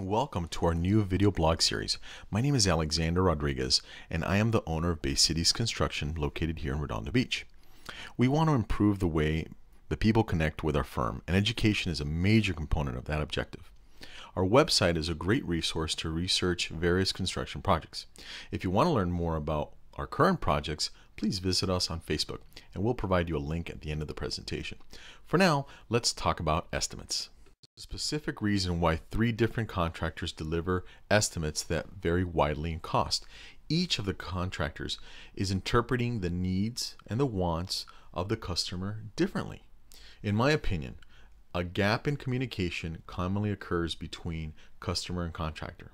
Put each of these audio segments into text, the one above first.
and welcome to our new video blog series. My name is Alexander Rodriguez and I am the owner of Bay Cities Construction located here in Redondo Beach. We want to improve the way the people connect with our firm, and education is a major component of that objective. Our website is a great resource to research various construction projects. If you want to learn more about our current projects, please visit us on Facebook and we'll provide you a link at the end of the presentation. For now, let's talk about estimates. A specific reason why 3 different contractors deliver estimates that vary widely in cost. Each of the contractors is interpreting the needs and the wants of the customer differently. In my opinion, a gap in communication commonly occurs between customer and contractor.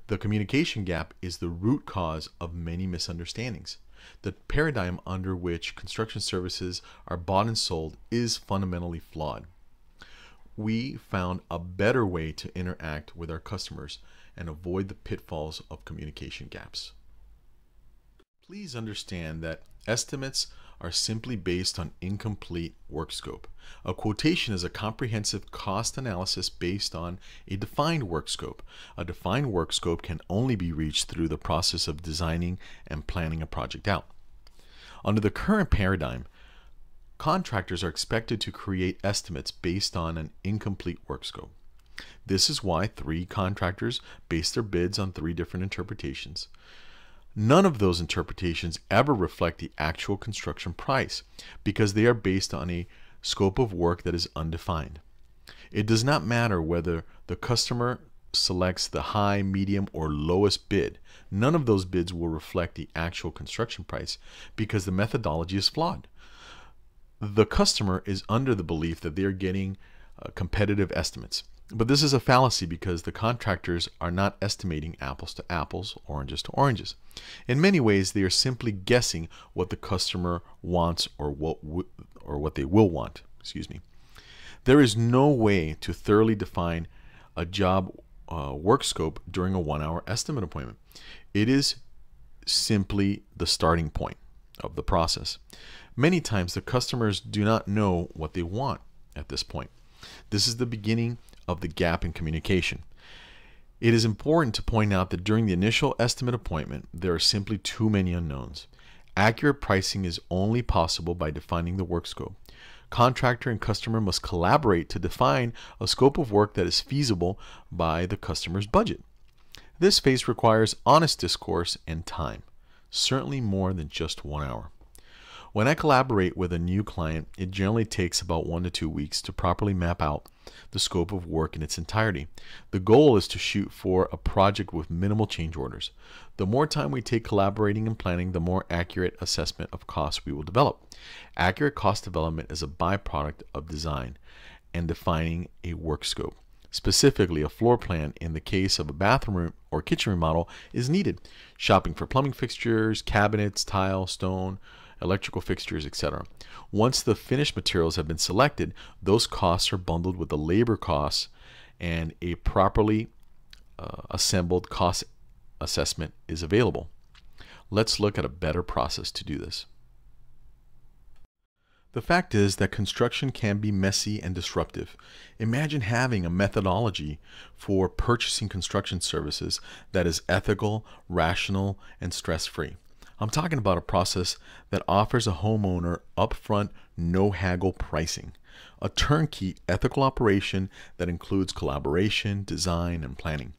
The communication gap is the root cause of many misunderstandings. The paradigm under which construction services are bought and sold is fundamentally flawed. We found a better way to interact with our customers and avoid the pitfalls of communication gaps. Please understand that estimates are simply based on incomplete work scope. A quotation is a comprehensive cost analysis based on a defined work scope. A defined work scope can only be reached through the process of designing and planning a project out. Under the current paradigm, contractors are expected to create estimates based on an incomplete work scope. This is why 3 contractors base their bids on 3 different interpretations. None of those interpretations ever reflect the actual construction price because they are based on a scope of work that is undefined. It does not matter whether the customer selects the high, medium, or lowest bid. None of those bids will reflect the actual construction price because the methodology is flawed. The customer is under the belief that they are getting competitive estimates. But this is a fallacy because the contractors are not estimating apples to apples, oranges to oranges. In many ways, they are simply guessing what the customer wants or what they will want. There is no way to thoroughly define a job work scope during a 1-hour estimate appointment. It is simply the starting point of the process. Many times the customers do not know what they want at this point. This is the beginning of the gap in communication. It is important to point out that during the initial estimate appointment, there are simply too many unknowns. Accurate pricing is only possible by defining the work scope. Contractor and customer must collaborate to define a scope of work that is feasible by the customer's budget. This phase requires honest discourse and time, certainly more than just 1 hour. When I collaborate with a new client, it generally takes about 1 to 2 weeks to properly map out the scope of work in its entirety. The goal is to shoot for a project with minimal change orders. The more time we take collaborating and planning, the more accurate assessment of costs we will develop. Accurate cost development is a byproduct of design and defining a work scope. Specifically, a floor plan in the case of a bathroom or kitchen remodel is needed. Shopping for plumbing fixtures, cabinets, tile, stone, electrical fixtures, etc. Once the finished materials have been selected, those costs are bundled with the labor costs and a properly assembled cost assessment is available. Let's look at a better process to do this. The fact is that construction can be messy and disruptive. Imagine having a methodology for purchasing construction services that is ethical, rational, and stress-free. I'm talking about a process that offers a homeowner upfront, no haggle pricing, a turnkey ethical operation that includes collaboration, design, and planning.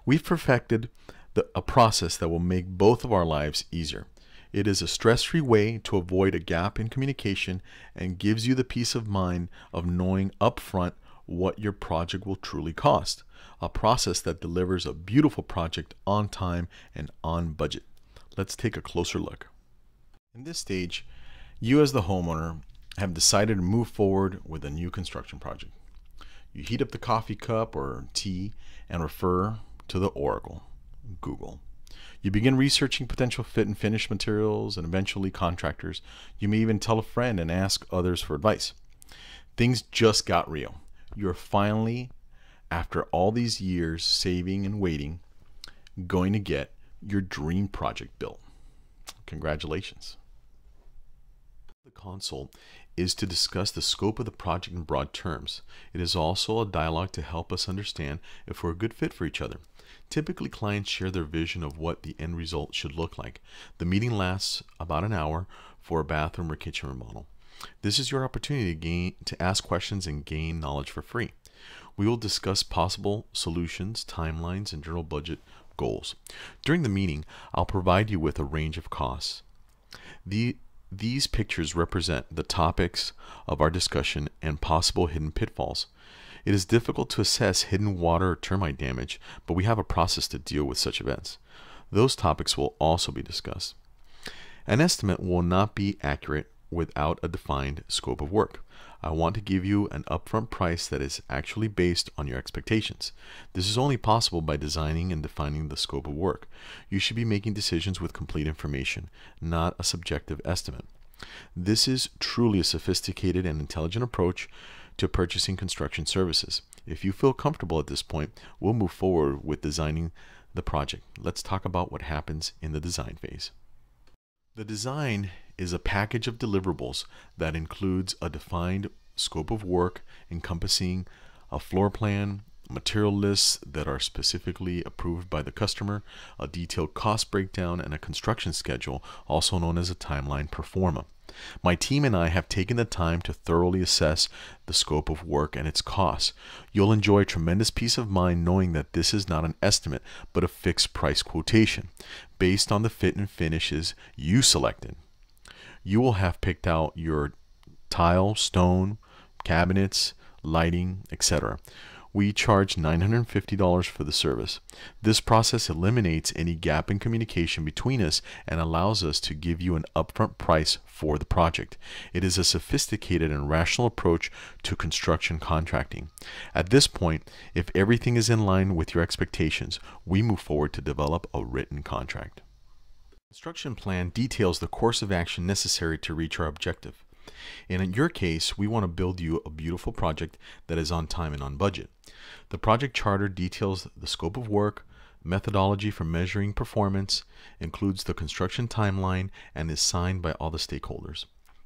We've perfected a process that will make both of our lives easier. It is a stress-free way to avoid a gap in communication and gives you the peace of mind of knowing upfront what your project will truly cost. A process that delivers a beautiful project on time and on budget. Let's take a closer look. In this stage, you as the homeowner have decided to move forward with a new construction project. You heat up the coffee cup or tea and refer to the Oracle, Google. You begin researching potential fit and finish materials and eventually contractors. You may even tell a friend and ask others for advice. Things just got real. You're finally, after all these years saving and waiting, going to get your dream project built. Congratulations. The console is to discuss the scope of the project in broad terms. It is also a dialogue to help us understand if we're a good fit for each other. Typically, clients share their vision of what the end result should look like. The meeting lasts about an hour for a bathroom or kitchen remodel. This is your opportunity to ask questions and gain knowledge for free. We will discuss possible solutions, timelines, and general budget goals. During the meeting, I'll provide you with a range of costs. These pictures represent the topics of our discussion and possible hidden pitfalls. It is difficult to assess hidden water or termite damage, but we have a process to deal with such events. Those topics will also be discussed. An estimate will not be accurate without a defined scope of work. I want to give you an upfront price that is actually based on your expectations. This is only possible by designing and defining the scope of work. You should be making decisions with complete information, not a subjective estimate. This is truly a sophisticated and intelligent approach to purchasing construction services. If you feel comfortable at this point, we'll move forward with designing the project. Let's talk about what happens in the design phase. The design is a package of deliverables that includes a defined scope of work encompassing a floor plan, material lists that are specifically approved by the customer, a detailed cost breakdown, and a construction schedule, also known as a timeline pro forma. My team and I have taken the time to thoroughly assess the scope of work and its costs. You'll enjoy tremendous peace of mind knowing that this is not an estimate, but a fixed price quotation based on the fit and finishes you selected. You will have picked out your tile, stone, cabinets, lighting, etc. We charge $950 for the service. This process eliminates any gap in communication between us and allows us to give you an upfront price for the project. It is a sophisticated and rational approach to construction contracting. At this point, if everything is in line with your expectations, we move forward to develop a written contract. Construction plan details the course of action necessary to reach our objective. In your case, we want to build you a beautiful project that is on time and on budget. The project charter details the scope of work, methodology for measuring performance, includes the construction timeline, and is signed by all the stakeholders.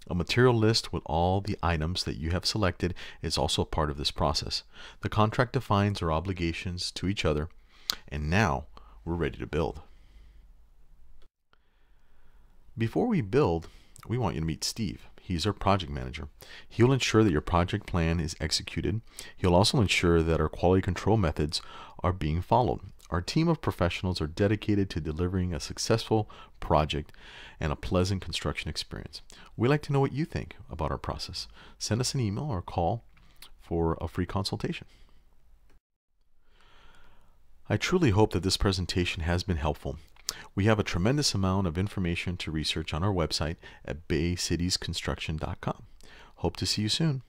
A material list with all the items that you have selected is also part of this process. The contract defines our obligations to each other, and now we're ready to build. Before we build, we want you to meet Steve. He's our project manager. He'll ensure that your project plan is executed. He'll also ensure that our quality control methods are being followed. Our team of professionals are dedicated to delivering a successful project and a pleasant construction experience. We'd like to know what you think about our process. Send us an email or call for a free consultation. I truly hope that this presentation has been helpful. We have a tremendous amount of information to research on our website at baycitiesconstruction.com. Hope to see you soon.